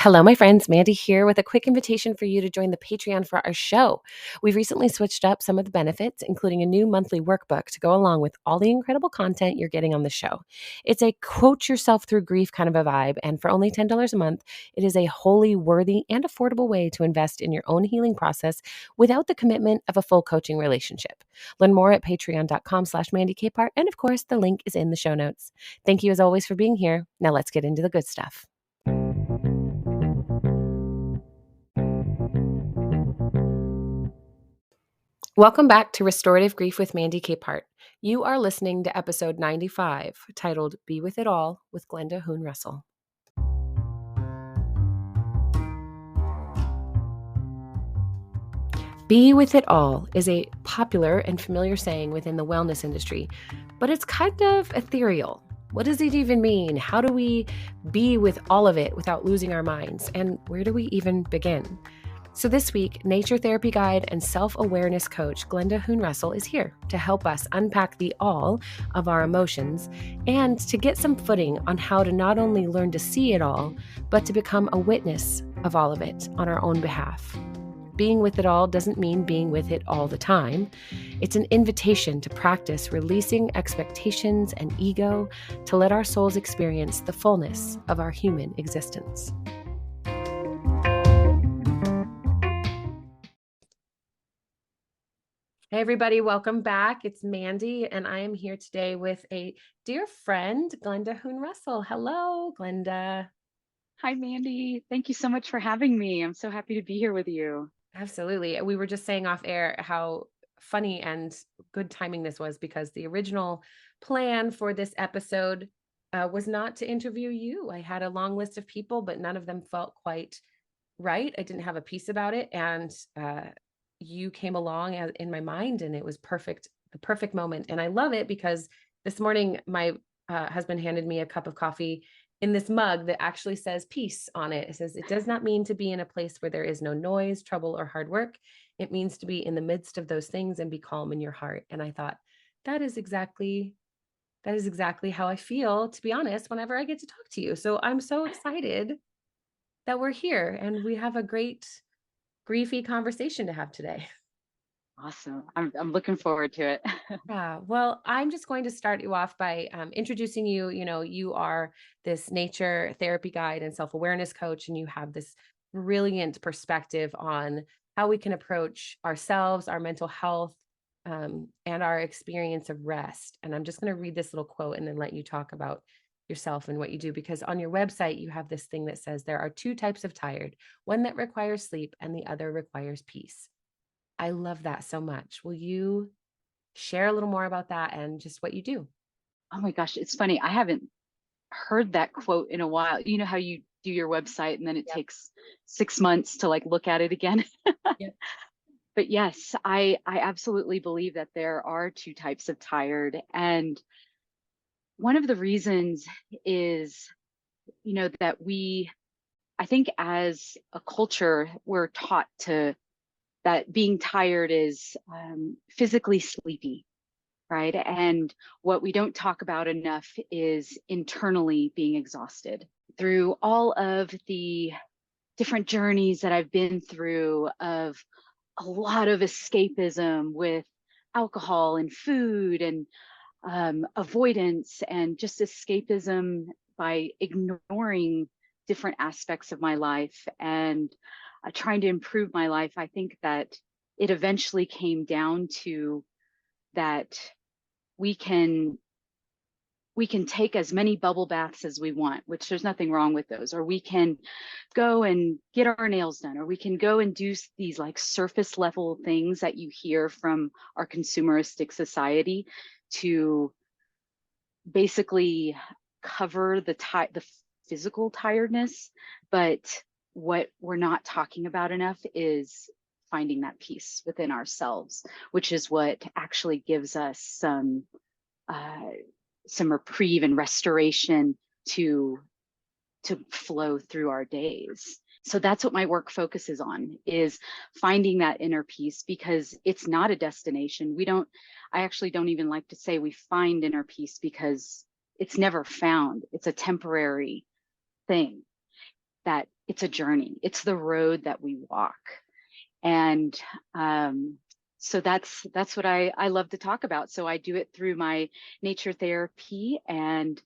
Hello, my friends. Mandy here with a quick invitation for you to join the Patreon for our show. We've recently switched up some of the benefits, including a new monthly workbook to go along with all the incredible content you're getting on the show. It's a coach yourself through grief kind of a vibe, and for only $10 a month, it is a wholly worthy and affordable way to invest in your own healing process without the commitment of a full coaching relationship. Learn more at patreon.com/Mandy Capehart, and of course, the link is in the show notes. Thank you as always for being here. Now let's get into the good stuff. Welcome back to Restorative Grief with Mandy Capehart. You are listening to episode 95, titled Be With It All with Glenda Hoon-Russell. Be with it all is a popular and familiar saying within the wellness industry, but it's kind of ethereal. What does it even mean? How do we be with all of it without losing our minds? And where do we even begin? So this week, nature therapy guide and self-awareness coach Glenda Hoon-Russell is here to help us unpack the all of our emotions and to get some footing on how to not only learn to see it all, but to become a witness of all of it on our own behalf. Being with it all doesn't mean being with it all the time. It's an invitation to practice releasing expectations and ego to let our souls experience the fullness of our human existence. Hey, everybody, welcome back. It's Mandy, and I am here today with a dear friend, Glenda Hoon-Russell. Hello, Glenda. Hi, Mandy. Thank you so much for having me. I'm so happy to be here with you. Absolutely. We were just saying off air how funny and good timing this was because the original plan for this episode was not to interview you. I had a long list of people, but none of them felt quite right. I didn't have a piece about it. And you came along in my mind, and it was perfect, the perfect moment. And I love it because this morning my husband handed me a cup of coffee in this mug that actually says peace on it. It says, it does not mean to be in a place where there is no noise, trouble, or hard work. It means to be in the midst of those things and be calm in your heart. And I thought, that is exactly how I feel, to be honest, whenever I get to talk to you. So I'm so excited that we're here and we have a great griefy conversation to have today. Awesome. I'm looking forward to it. Yeah, well, I'm just going to start you off by introducing you. You know, you are this nature therapy guide and self-awareness coach, and you have this brilliant perspective on how we can approach ourselves, our mental health, and our experience of rest. And I'm just going to read this little quote and then let you talk about yourself and what you do, because on your website, you have this thing that says there are two types of tired, one that requires sleep and the other requires peace. I love that so much. Will you share a little more about that and just what you do? Oh my gosh, it's funny. I haven't heard that quote in a while. You know how you do your website and then it Yep. takes 6 months to like look at it again. Yep. But yes, I absolutely believe that there are two types of tired. And one of the reasons is, that I think as a culture, we're taught that being tired is physically sleepy, right? And what we don't talk about enough is internally being exhausted. Through all of the different journeys that I've been through of a lot of escapism with alcohol and food and avoidance and just escapism by ignoring different aspects of my life and trying to improve my life, I think that it eventually came down to that we can take as many bubble baths as we want, which there's nothing wrong with those, or we can go and get our nails done, or we can go and do these like surface level things that you hear from our consumeristic society to basically cover the physical tiredness. But what we're not talking about enough is finding that peace within ourselves, which is what actually gives us some reprieve and restoration to flow through our days. So that's what my work focuses on, is finding that inner peace, because it's not a destination. I actually don't even like to say we find inner peace, because it's never found. It's a temporary thing. that it's a journey. It's the road that we walk. And so that's what I love to talk about. So I do it through my nature therapy and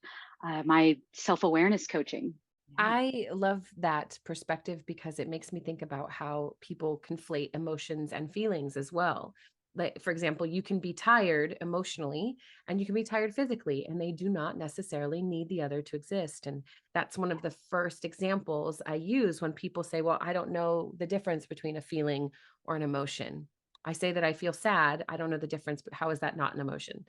my self-awareness coaching. Yeah. I love that perspective because it makes me think about how people conflate emotions and feelings as well. Like, for example, you can be tired emotionally and you can be tired physically, and they do not necessarily need the other to exist. And that's one of the first examples I use when people say, well, I don't know the difference between a feeling or an emotion. I say that I feel sad. I don't know the difference, but how is that not an emotion?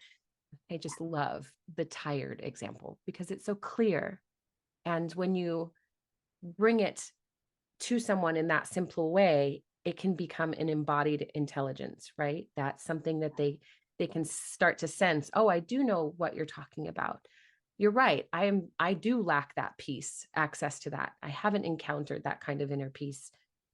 I just love the tired example because it's so clear. And when you bring it to someone in that simple way, it can become an embodied intelligence, right? That's something that they can start to sense, oh, I do know what you're talking about. You're right. I do lack that peace, access to that. I haven't encountered that kind of inner peace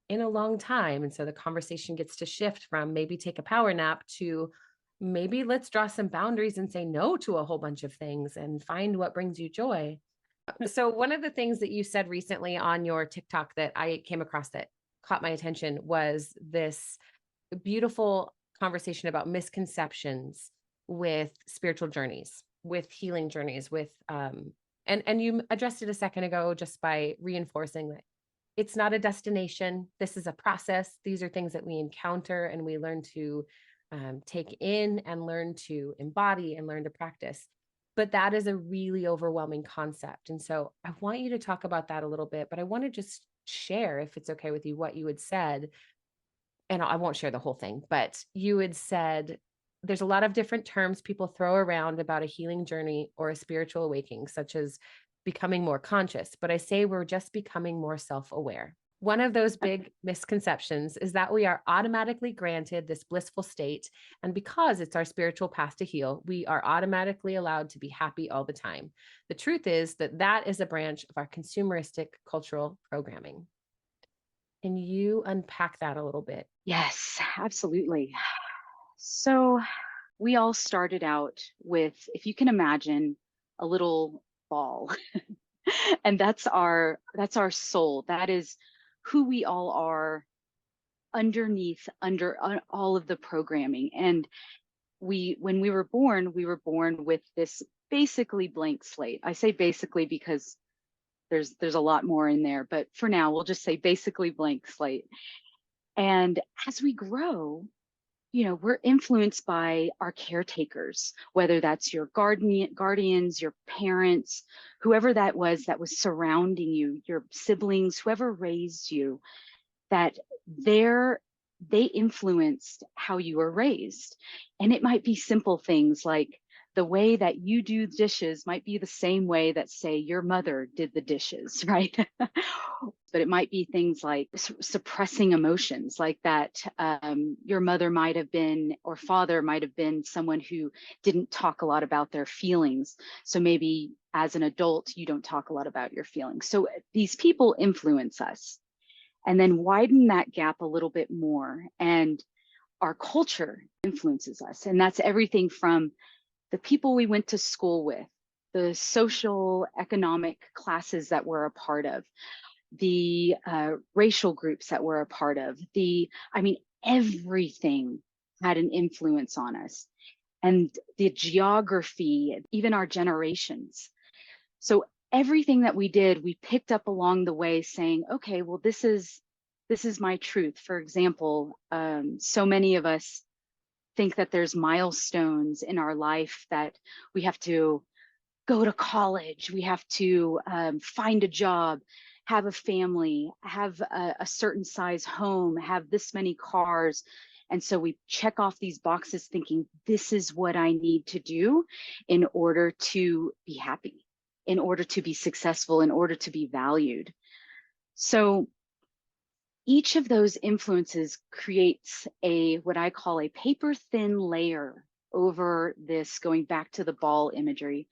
in a long time. And so the conversation gets to shift from maybe take a power nap to maybe let's draw some boundaries and say no to a whole bunch of things and find what brings you joy. So one of the things that you said recently on your TikTok that I came across that caught my attention was this beautiful conversation about misconceptions with spiritual journeys, with healing journeys, with and you addressed it a second ago just by reinforcing that it's not a destination. This is a process. These are things that we encounter and we learn to take in and learn to embody and learn to practice. But that is a really overwhelming concept. And so I want you to talk about that a little bit, but I want to just share, if it's okay with you, what you had said. And I won't share the whole thing, but you had said there's a lot of different terms people throw around about a healing journey or a spiritual awakening, such as becoming more conscious. But I say we're just becoming more self aware. One of those big misconceptions is that we are automatically granted this blissful state. And because it's our spiritual path to heal, we are automatically allowed to be happy all the time. The truth is that that is a branch of our consumeristic cultural programming. Can you unpack that a little bit? Yes, absolutely. So we all started out with, if you can imagine, a little ball. And that's our soul. That is who we all are underneath under all of the programming. And we when we were born with this basically blank slate. I say basically because there's a lot more in there, but for now we'll just say basically blank slate. And as we grow, we're influenced by our caretakers, whether that's your guardians, your parents, whoever that was surrounding you, your siblings, whoever raised you, that they're they influenced how you were raised. And it might be simple things like the way that you do dishes might be the same way that, say, your mother did the dishes, right? But it might be things like suppressing emotions, like that your mother might have been, or father might have been, someone who didn't talk a lot about their feelings. So maybe as an adult, you don't talk a lot about your feelings. So these people influence us, and then widen that gap a little bit more. And our culture influences us. And that's everything from the people we went to school with, the social economic classes that we're a part of, the racial groups that we're a part of, everything had an influence on us. And the geography, even our generations. So everything that we did, we picked up along the way saying, okay, well, this is my truth. For example, so many of us think that there's milestones in our life that we have to go to college, we have to find a job, have a family, have a certain size home, have this many cars. And so we check off these boxes thinking, this is what I need to do in order to be happy, in order to be successful, in order to be valued. So each of those influences creates what I call a paper thin layer over this, going back to the ball imagery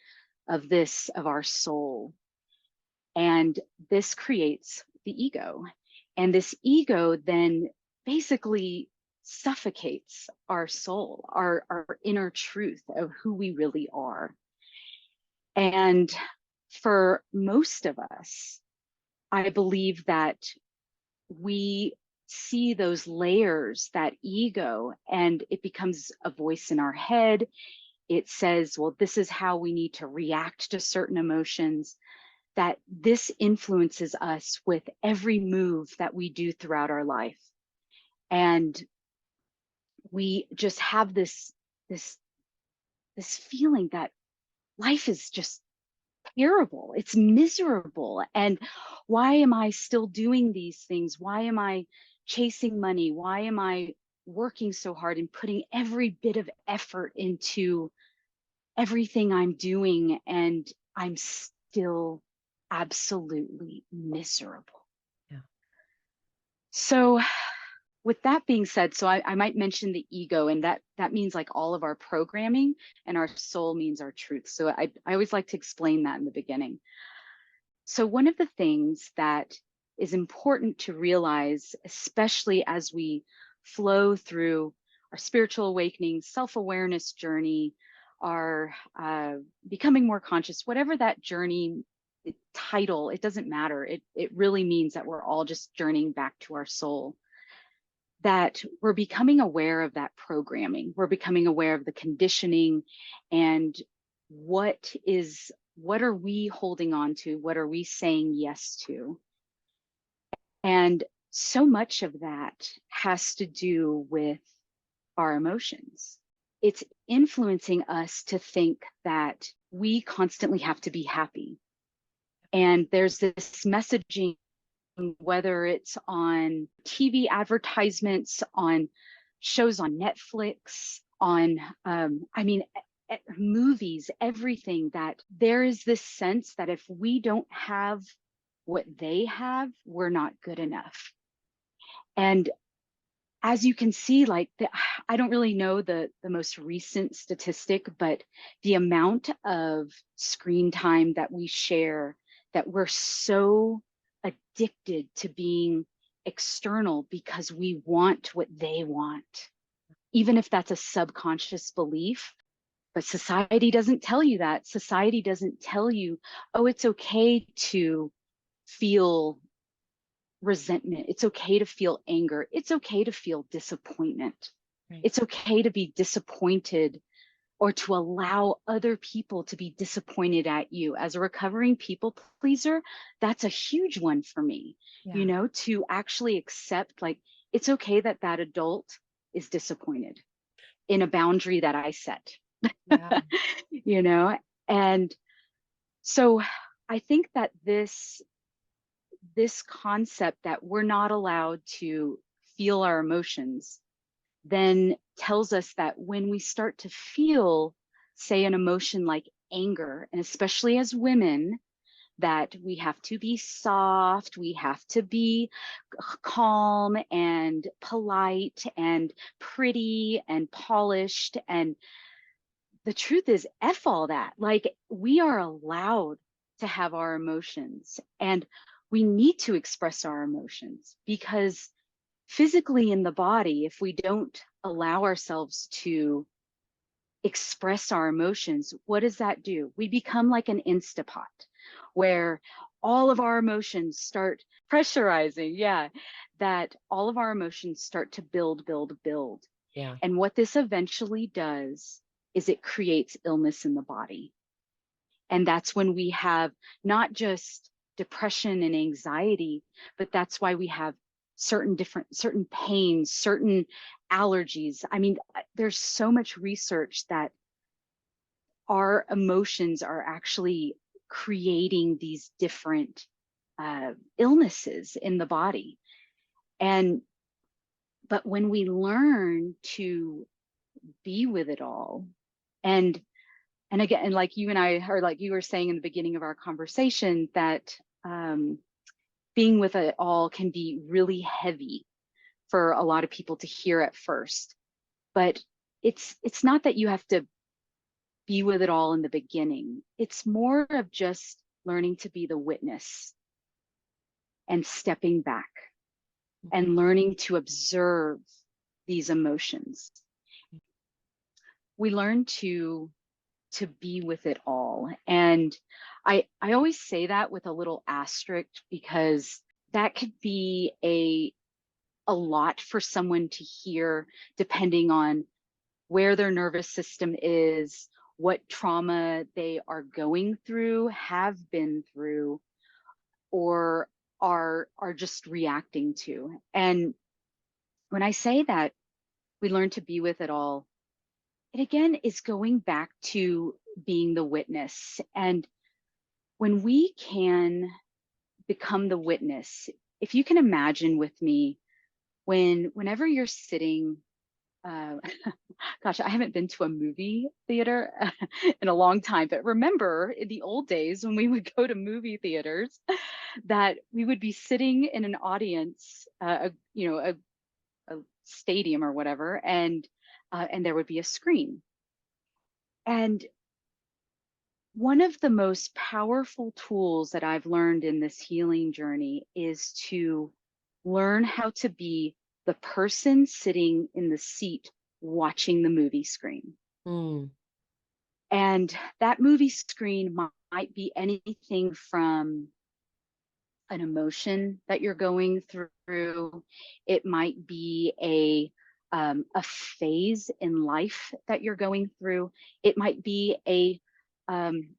of our soul. And this creates the ego. And this ego then basically suffocates our soul, our inner truth of who we really are. And for most of us, I believe that we see those layers, that ego, and it becomes a voice in our head. It says, well, this is how we need to react to certain emotions, that this influences us with every move that we do throughout our life. And we just have this feeling that life is just terrible. It's miserable. And why am I still doing these things? Why am I chasing money? Why am I working so hard and putting every bit of effort into everything I'm doing? And I'm still absolutely miserable. Yeah. So with that being said, so I might mention the ego, and that means like all of our programming, and our soul means our truth. So I always like to explain that in the beginning. So one of the things that is important to realize, especially as we flow through our spiritual awakening, self-awareness journey, our becoming more conscious, whatever that journey title, it doesn't matter. It really means that we're all just journeying back to our soul, that we're becoming aware of that programming. We're becoming aware of the conditioning, and what are we holding on to? What are we saying yes to? And so much of that has to do with our emotions. It's influencing us to think that we constantly have to be happy. And there's this messaging, whether it's on TV advertisements, on shows on Netflix, on, movies, everything, that there is this sense that if we don't have what they have, we're not good enough. And as you can see, like I don't really know the most recent statistic, but the amount of screen time that we share, that we're so addicted to being external because we want what they want, even if that's a subconscious belief. But society doesn't tell you that. Society doesn't tell you, oh, it's okay to feel resentment. It's okay to feel anger. It's okay to feel disappointment. Right. It's okay to be disappointed, or to allow other people to be disappointed at you. As a recovering people pleaser, that's a huge one for me, Yeah. to actually accept, like, it's okay that that adult is disappointed in a boundary that I set, Yeah. you know? And so I think that this concept that we're not allowed to feel our emotions then tells us that when we start to feel, say, an emotion like anger, and especially as women, that we have to be soft, we have to be calm and polite and pretty and polished. And the truth is, F all that. Like, we are allowed to have our emotions, and we need to express our emotions, because physically in the body, if we don't allow ourselves to express our emotions, what does that do? We become like an Instapot where all of our emotions start pressurizing. Yeah, that all of our emotions start to build, build, build. Yeah. And what this eventually does is it creates illness in the body. And that's when we have not just depression and anxiety, but that's why we have certain pains, certain allergies. I mean, there's so much research that our emotions are actually creating these different illnesses in the body. And but when we learn to be with it all, and again, and like you and I, or like you were saying in the beginning of our conversation, that being with it all can be really heavy for a lot of people to hear at first. But it's not that you have to be with it all in the beginning. It's more of just learning to be the witness and stepping back and learning to observe these emotions. We learn to to be with it all. And I always say that with a little asterisk, because that could be a lot for someone to hear, depending on where their nervous system is, what trauma they are going through, have been through, or are just reacting to. And when I say that we learn to be with it all, it again is going back to being the witness. And when we can become the witness, if you can imagine with me, whenever you're sitting, uh, gosh, I haven't been to a movie theater in a long time, but remember in the old days when we would go to movie theaters, that we would be sitting in an audience, a stadium or whatever, and there would be a screen. And one of the most powerful tools that I've learned in this healing journey is to learn how to be the person sitting in the seat watching the movie screen. Mm. And that movie screen might be anything from an emotion that you're going through. It might be a phase in life that you're going through. It might be um,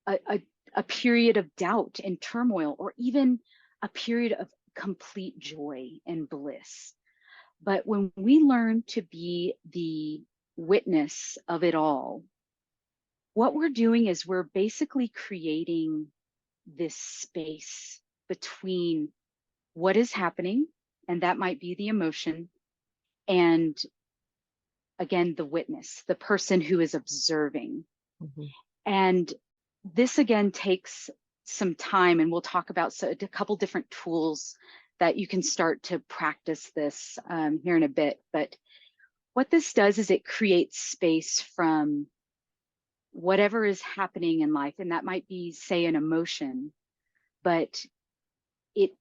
a period of doubt and turmoil, or even a period of complete joy and bliss. But when we learn to be the witness of it all, what we're doing is we're basically creating this space between what is happening, and that might be the emotion, and again, the witness, the person who is observing. Mhm. And this again takes some time, and we'll talk about a couple different tools that you can start to practice this here in a bit. But what this does is it creates space from whatever is happening in life, and that might be, say, an emotion, but it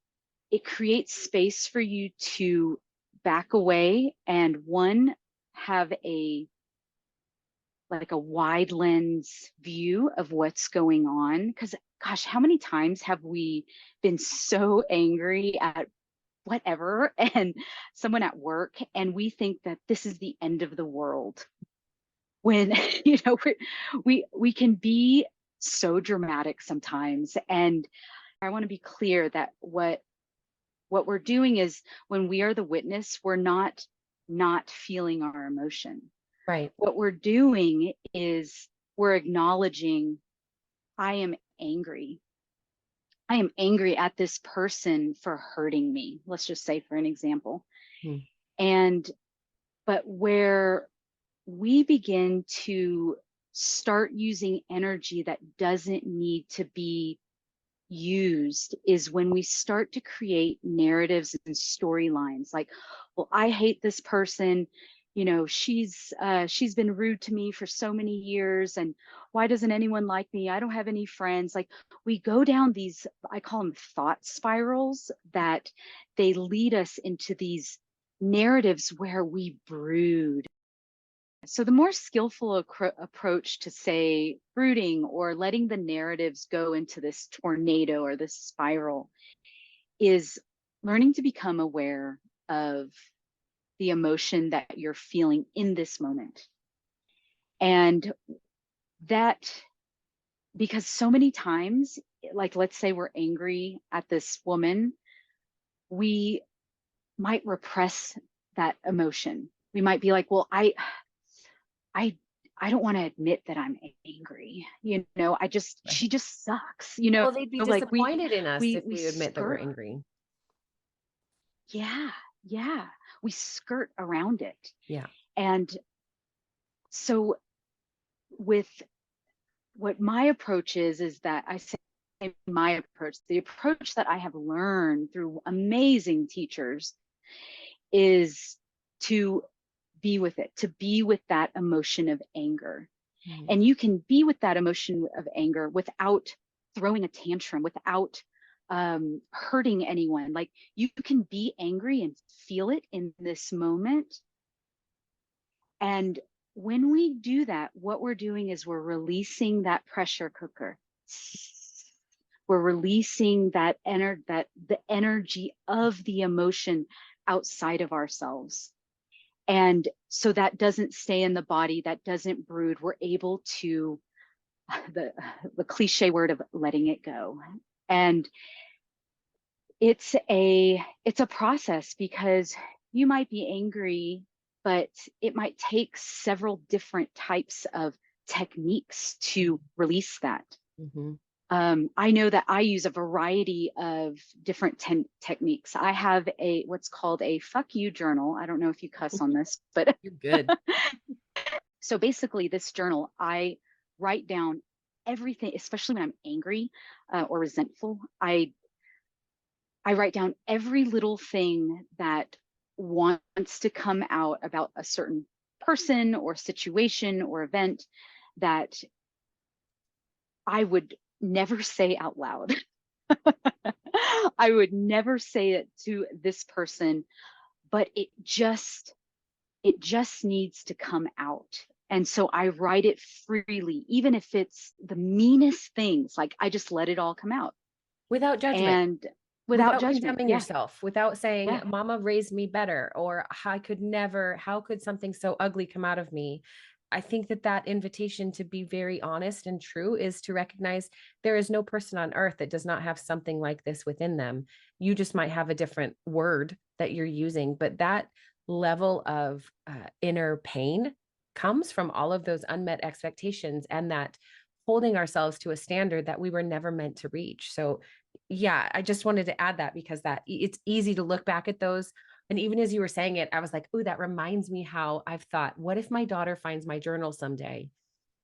it creates space for you to back away and, one, have a like a wide lens view of what's going on. Because gosh, how many times have we been so angry at whatever and someone at work, and we think that this is the end of the world, when we can be so dramatic sometimes. And I want to be clear that what we're doing is, when we are the witness, we're not feeling our emotion. Right. What we're doing is we're acknowledging, I am angry. I am angry at this person for hurting me. Let's just say, for an example. Mm. And but where we begin to start using energy that doesn't need to be used is when we start to create narratives and storylines, like, well, I hate this person, she's been rude to me for so many years, and why doesn't anyone like me? I don't have any friends. Like, we go down these, I call them thought spirals, that they lead us into these narratives where we brood. So the more skillful approach to, say, brooding or letting the narratives go into this tornado or this spiral is learning to become aware of the emotion that you're feeling in this moment. And that, because so many times, like, let's say we're angry at this woman, we might repress that emotion. We might be like, well, I I don't want to admit that I'm angry. Right. She just sucks. Well, they'd be Like, disappointed in us if we we admit that we're skirt. angry. Yeah, yeah. We skirt around it. Yeah. And so, with what my approach is that I say, my approach, the approach that I have learned through amazing teachers, is to be with it, to be with that emotion of anger. Mm. And you can be with that emotion of anger without throwing a tantrum, without hurting anyone. Like, you can be angry and feel it in this moment. And when we do that, what we're doing is we're releasing that pressure cooker. We're releasing that the energy of the emotion outside of ourselves. And so that doesn't stay in the body, that doesn't brood. We're able to the cliche word of letting it go. And it's a process, because you might be angry, but it might take several different types of techniques to release that. Mhm. I know that I use a variety of different techniques. I have what's called a fuck you journal. I don't know if you cuss on this, but You're good. so basically, this journal, I write down everything, especially when I'm angry or resentful. I write down every little thing that wants to come out about a certain person or situation or event that I would never say out loud. I would never say it to this person, but it just needs to come out. And so I write it freely, even if it's the meanest things, like I just let it all come out Without judgment. and without Without judgment. condemning Yeah. yourself, without saying, Yeah. "Mama raised me better," or "I could never, how could something so ugly come out of me?" I think that that invitation to be very honest and true is to recognize there is no person on earth that does not have something like this within them. You just might have a different word that you're using, but that level of inner pain comes from all of those unmet expectations and that holding ourselves to a standard that we were never meant to reach. So yeah, I just wanted to add that because it's easy to look back at those. And even as you were saying it, I was like, "Ooh, that reminds me how I've thought, what if my daughter finds my journal someday?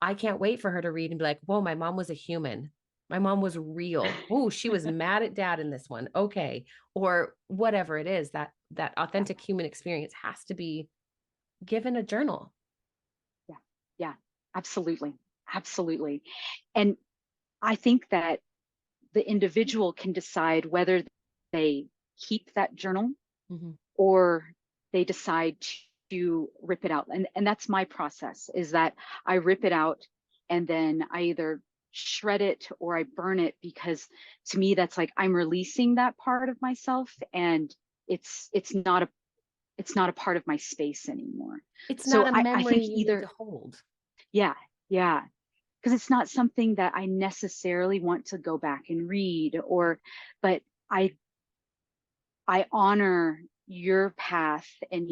I can't wait for her to read and be like, whoa, my mom was a human. My mom was real. Oh, she was mad at dad in this one. Okay." Or whatever it is, that Yeah. authentic human experience has to be given a journal. Yeah. Yeah. Absolutely. Absolutely. And I think that the individual can decide whether they keep that journal Mhm. or they decide to rip it out. And that's my process, is that I rip it out and then I either shred it or I burn it, because to me that's like I'm releasing that part of myself, and it's not a part of my space anymore. It's So not a I memory think you need to either, hold. yeah, yeah, because it's not something that I necessarily want to go back and read, but I I honor your path and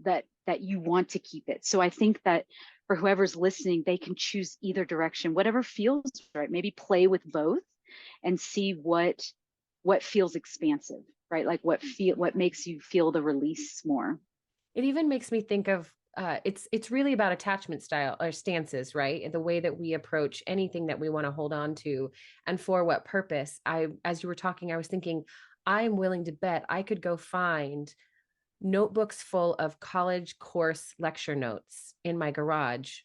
that you want to keep it. So I think that for whoever's listening, they can choose either direction, whatever feels right. Maybe play with both and see what feels expansive, right? Like what makes you feel the release more. It even makes me think of it's really about attachment style or stances, right? And the way that we approach anything that we want to hold on to and for what purpose. As you were talking, I was thinking, I'm willing to bet I could go find notebooks full of college course lecture notes in my garage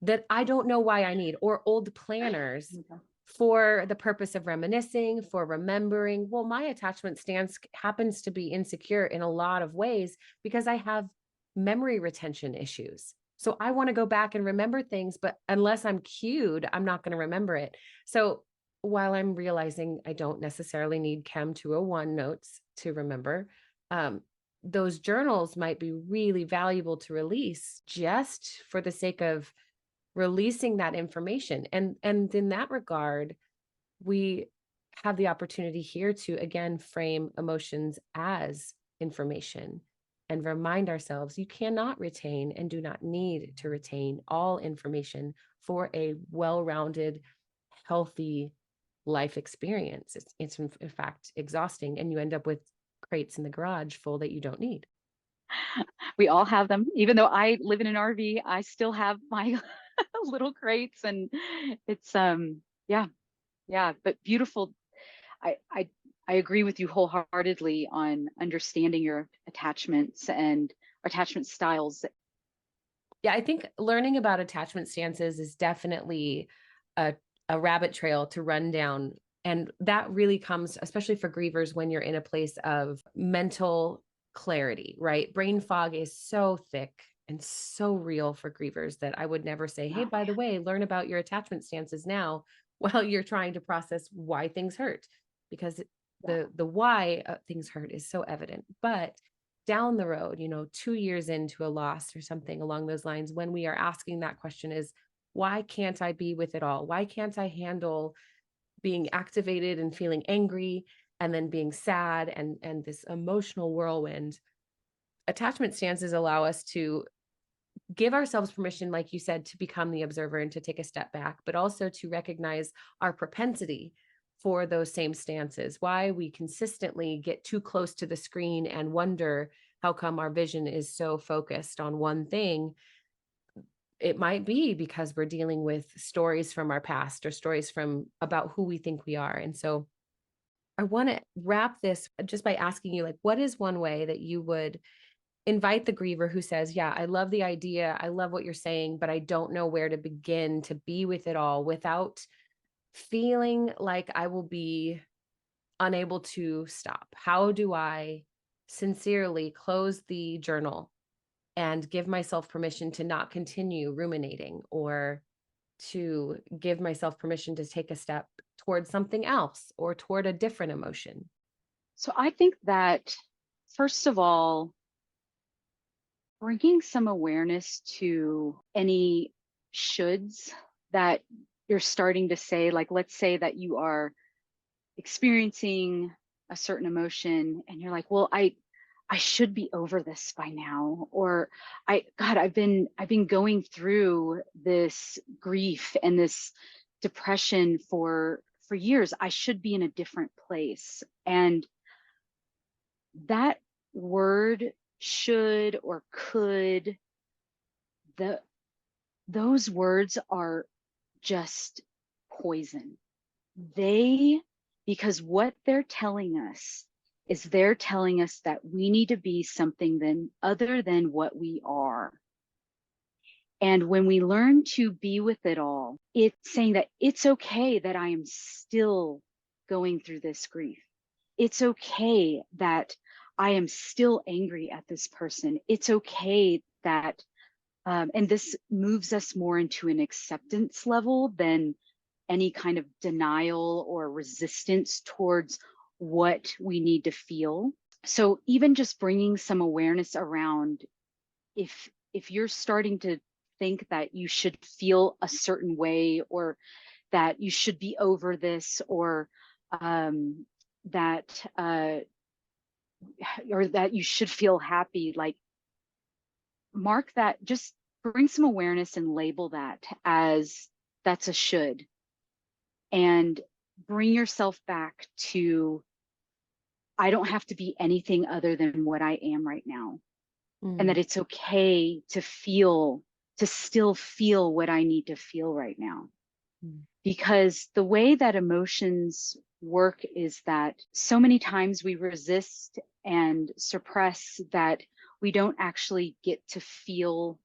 that I don't know why I need, or old planners Okay. for the purpose of reminiscing, for remembering. Well, my attachment stance happens to be insecure in a lot of ways because I have memory retention issues. So I want to go back and remember things, but unless I'm cued, I'm not going to remember it. So while I'm realizing I don't necessarily need Chem 201 notes to remember, um, those journals might be really valuable to release just for the sake of releasing that information. And in that regard, we have the opportunity here to again frame emotions as information and remind ourselves you cannot retain and do not need to retain all information for a well-rounded, healthy life experience. It's in fact exhausting, and you end up with crates in the garage full that you don't need. We all have them. Even though I live in an RV, I still have my little crates, and it's yeah, yeah, but beautiful. I I I agree with you wholeheartedly on understanding your attachments and attachment styles. Yeah, I think learning about attachment stances is definitely a, a rabbit trail to run down. And that really comes, especially for grievers, when you're in a place of mental clarity, right? Brain fog is so thick and so real for grievers that I would never say, hey, Yeah. by the way, learn about your attachment stances now while you're trying to process why things hurt, because Yeah. the why things hurt is so evident. But down the road, 2 years into a loss or something along those lines, when we are asking that question is, why can't I be with it all? Why can't I handle being activated and feeling angry and then being sad and this emotional whirlwind? Attachment stances allow us to give ourselves permission, like you said, to become the observer and to take a step back, but also to recognize our propensity for those same stances, why we consistently get too close to the screen and wonder how come our vision is so focused on one thing. It might be because we're dealing with stories from our past or stories from about who we think we are. And so I want to wrap this just by asking you, like, what is one way that you would invite the griever who says, yeah, I love the idea, I love what you're saying, but I don't know where to begin to be with it all without feeling like I will be unable to stop? How do I sincerely close the journal and give myself permission to not continue ruminating, or to give myself permission to take a step towards something else or toward a different emotion? So I think that, first of all, bringing some awareness to any shoulds that you're starting to say, like, let's say that you are experiencing a certain emotion and you're like, well, I should be over this by now, or I've been going through this grief and this depression for years. I should be in a different place. And that word should or could, the those words are just poison. They, because what they're telling us is they're telling us that we need to be something then other than what we are. And when we learn to be with it all, it's saying that it's okay that I am still going through this grief. It's okay that I am still angry at this person. It's okay that, and this moves us more into an acceptance level than any kind of denial or resistance towards what we need to feel. So even just bringing some awareness around, if you're starting to think that you should feel a certain way, or that you should be over this, that or that you should feel happy, like, mark that, just bring some awareness and label that as that's a should, and bring yourself back to, I don't have to be anything other than what I am right now. And Mm, that it's okay to feel, to still feel what I need to feel right now. mm, Because the way that emotions work is that so many times we resist and suppress that we don't actually get to feel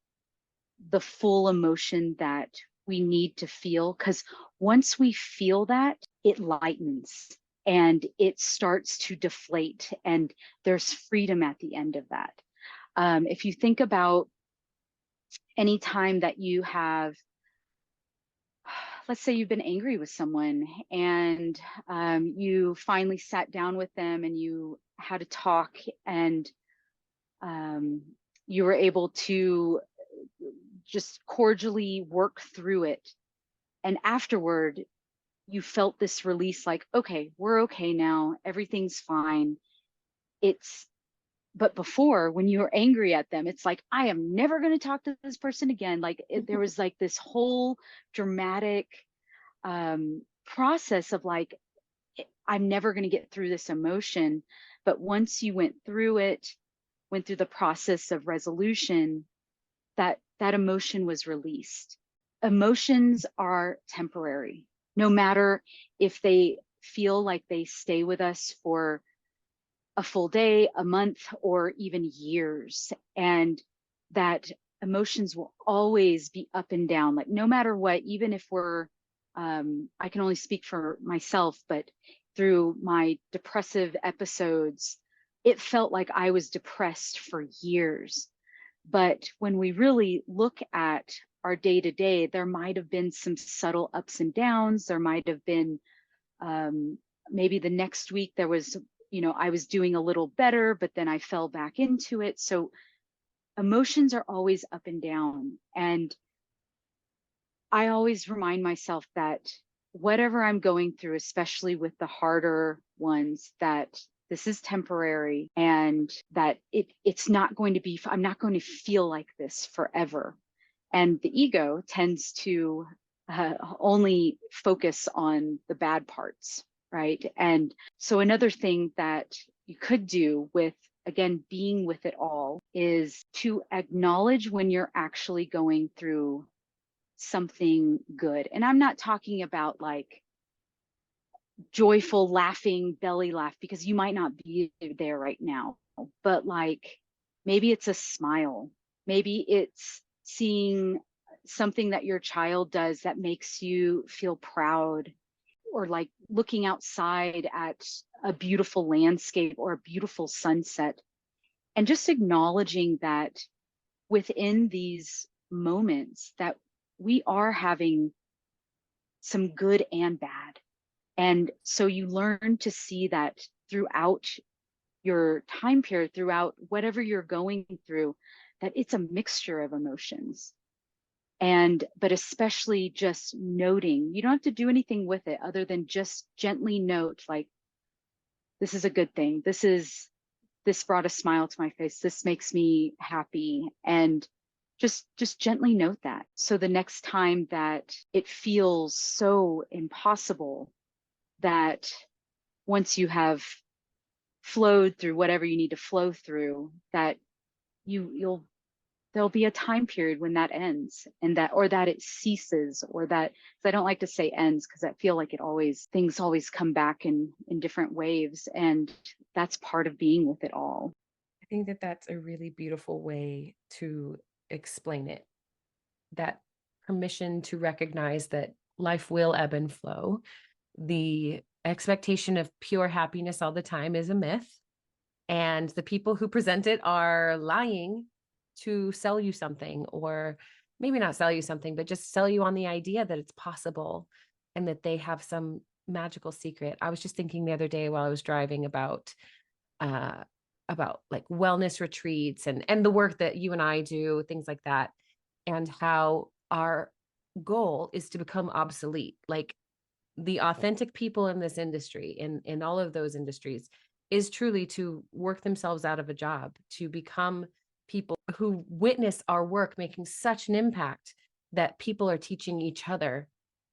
the full emotion that we need to feel. Because once we feel that, it lightens and it starts to deflate, and there's freedom at the end of that. If you think about any time that you have, let's say you've been angry with someone, and you finally sat down with them and you had a talk, and um, you were able to just cordially work through it. And afterward, you felt this release, like, okay, we're okay now, everything's fine. It's, but before, when you were angry at them, it's like, I am never going to talk to this person again. Like there was like this whole dramatic process of like, I'm never going to get through this emotion. But once you went through it, went through the process of resolution, that emotion was released. Emotions are temporary, no matter if they feel like they stay with us for a full day, a month, or even years. And that emotions will always be up and down, like no matter what, even if we're, I can only speak for myself, but through my depressive episodes, it felt like I was depressed for years. But when we really look at our day to day, there might have been some subtle ups and downs. There might have been um, maybe the next week there was, I was doing a little better, but then I fell back into it. So emotions are always up and down. And I always remind myself that whatever I'm going through, especially with the harder ones, that this is temporary and that it's not going to be, I'm not going to feel like this forever. And the ego tends to only focus on the bad parts, right? And so another thing that you could do with, again, being with it all is to acknowledge when you're actually going through something good. And I'm not talking about like joyful, laughing, belly laugh, because you might not be there right now, but like maybe it's a smile. Maybe it's seeing something that your child does that makes you feel proud, or like looking outside at a beautiful landscape or a beautiful sunset, and just acknowledging that within these moments that we are having some good and bad. And so you learn to see that throughout your time period, throughout whatever you're going through, that it's a mixture of emotions. And, but especially just noting, you don't have to do anything with it other than just gently note, like, this is a good thing. This brought a smile to my face. This makes me happy. And just gently note that. So the next time that it feels so impossible, that once you have flowed through whatever you need to flow through, that you'll there'll be a time period when that ends, and that, or that it ceases, or that, because I don't like to say ends because I feel like it always, things always come back in different waves, and that's part of being with it all. I think that that's a really beautiful way to explain it. That permission to recognize that life will ebb and flow. The expectation of pure happiness all the time is a myth. And the people who present it are lying to sell you something, or maybe not sell you something, but just sell you on the idea that it's possible and that they have some magical secret. I was just thinking the other day while I was driving uh about like wellness retreats and the work that you and I do, things like that, and how our goal is to become obsolete. Like the authentic people in this industry, in all of those industries, is truly to work themselves out of a job, to become people who witness our work making such an impact that people are teaching each other.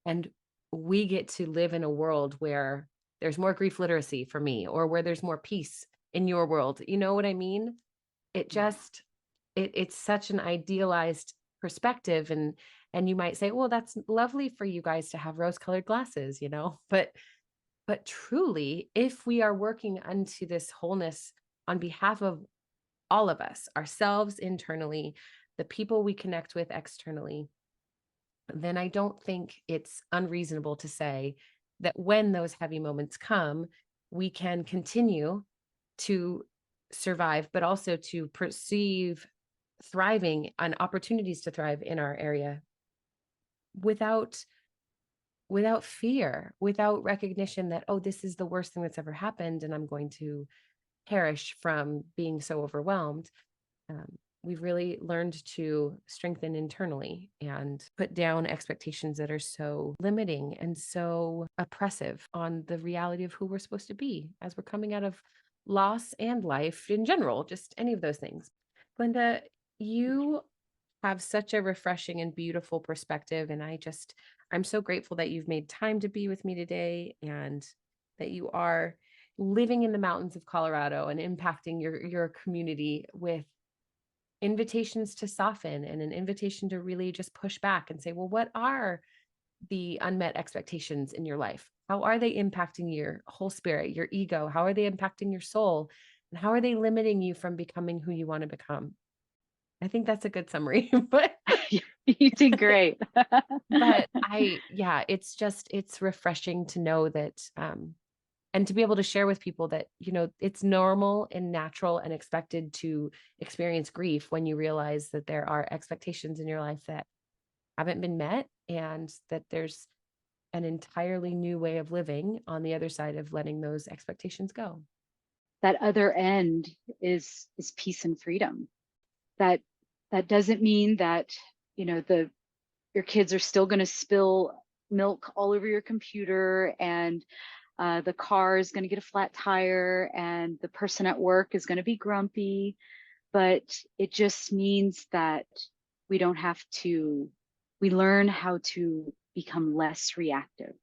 And we get to live in a world where there's more grief literacy for me, or where there's more peace in your world. You know what I mean? It Yeah. just, it's such an idealized perspective. And you might say, well, that's lovely for you guys to have rose colored glasses, but truly, if we are working unto this wholeness on behalf of all of us, ourselves internally, the people we connect with externally, then I don't think it's unreasonable to say that when those heavy moments come, we can continue to survive, but also to perceive thriving and opportunities to thrive in our area without fear, without recognition that, oh, this is the worst thing that's ever happened and I'm going to perish from being so overwhelmed. um, we've really learned to strengthen internally and put down expectations that are so limiting and so oppressive on the reality of who we're supposed to be as we're coming out of loss and life in general, just any of those things. Glenda, you have such a refreshing and beautiful perspective. And I'm so grateful that you've made time to be with me today, and that you are living in the mountains of Colorado and impacting your community with invitations to soften and an invitation to really just push back and say, well, what are the unmet expectations in your life? How are they impacting your whole spirit, your ego? How are they impacting your soul? And how are they limiting you from becoming who you want to become? I think that's a good summary, but You did great. but yeah, it's refreshing to know that and to be able to share with people that, it's normal and natural and expected to experience grief when you realize that there are expectations in your life that haven't been met, and that there's an entirely new way of living on the other side of letting those expectations go. That other end is peace and freedom. That doesn't mean that, your kids are still going to spill milk all over your computer, and the car is going to get a flat tire, and the person at work is going to be grumpy. But it just means that we learn how to become less reactive.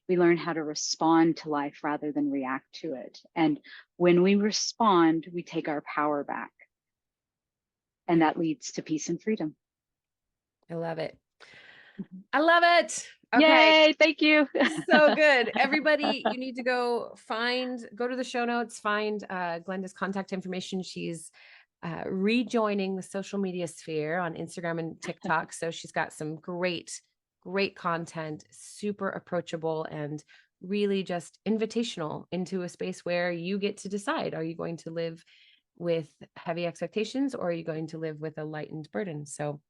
We learn how to respond to life rather than react to it. And when we respond, we take our power back. And that leads to peace and freedom. I love it. I love it. Okay. Yay, thank you. So good. Everybody, you need to go to the show notes, find Glenda's contact information. She's rejoining the social media sphere on Instagram and TikTok. So she's got some great content, super approachable, and really just invitational into a space where you get to decide, are you going to live with heavy expectations, or are you going to live with a lightened burden? So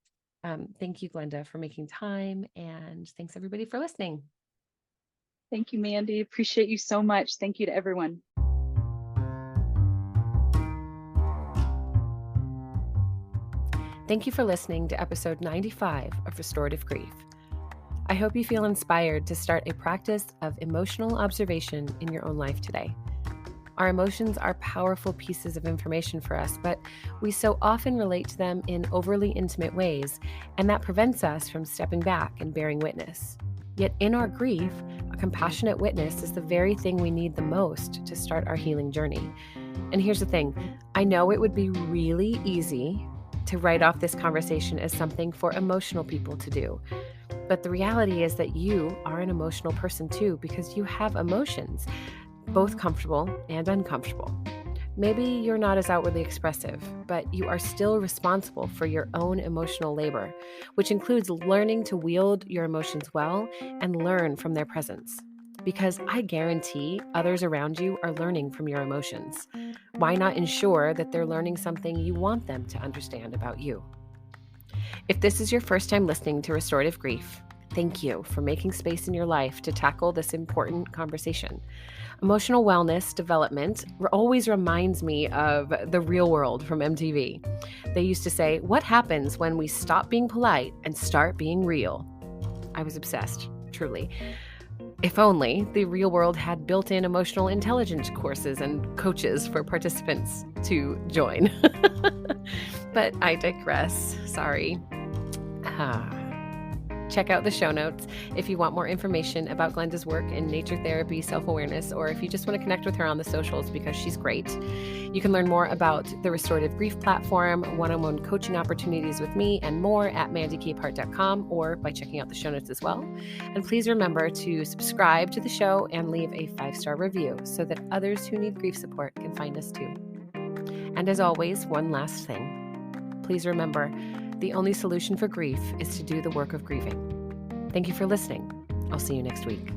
thank you, Glenda, for making time, and thanks everybody for listening. Thank you, Mandy. Appreciate you so much. Thank you to everyone. Thank you for listening to episode 95 of Restorative Grief. I hope you feel inspired to start a practice of emotional observation in your own life today. Our emotions are powerful pieces of information for us, but we so often relate to them in overly intimate ways, and that prevents us from stepping back and bearing witness. Yet in our grief, a compassionate witness is the very thing we need the most to start our healing journey. And here's the thing, I know it would be really easy to write off this conversation as something for emotional people to do. But the reality is that you are an emotional person too, because you have emotions, both comfortable and uncomfortable. Maybe you're not as outwardly expressive, but you are still responsible for your own emotional labor, which includes learning to wield your emotions well and learn from their presence. Because I guarantee others around you are learning from your emotions. Why not ensure that they're learning something you want them to understand about you? If this is your first time listening to Restorative Grief, thank you for making space in your life to tackle this important conversation. Emotional wellness development always reminds me of The Real World from MTV. They used to say, "What happens when we stop being polite and start being real?" I was obsessed, truly. If only The Real World had built-in emotional intelligence courses and coaches for participants to join. But I digress. Sorry. Check out the show notes if you want more information about Glenda's work in nature therapy, self-awareness, or if you just want to connect with her on the socials because she's great. You can learn more about the Restorative Grief platform, one-on-one coaching opportunities with me, and more at mandykpart.com or by checking out the show notes as well. And please remember to subscribe to the show and leave a 5-star review so that others who need grief support can find us too. And as always, one last thing. Please remember, the only solution for grief is to do the work of grieving. Thank you for listening. I'll see you next week.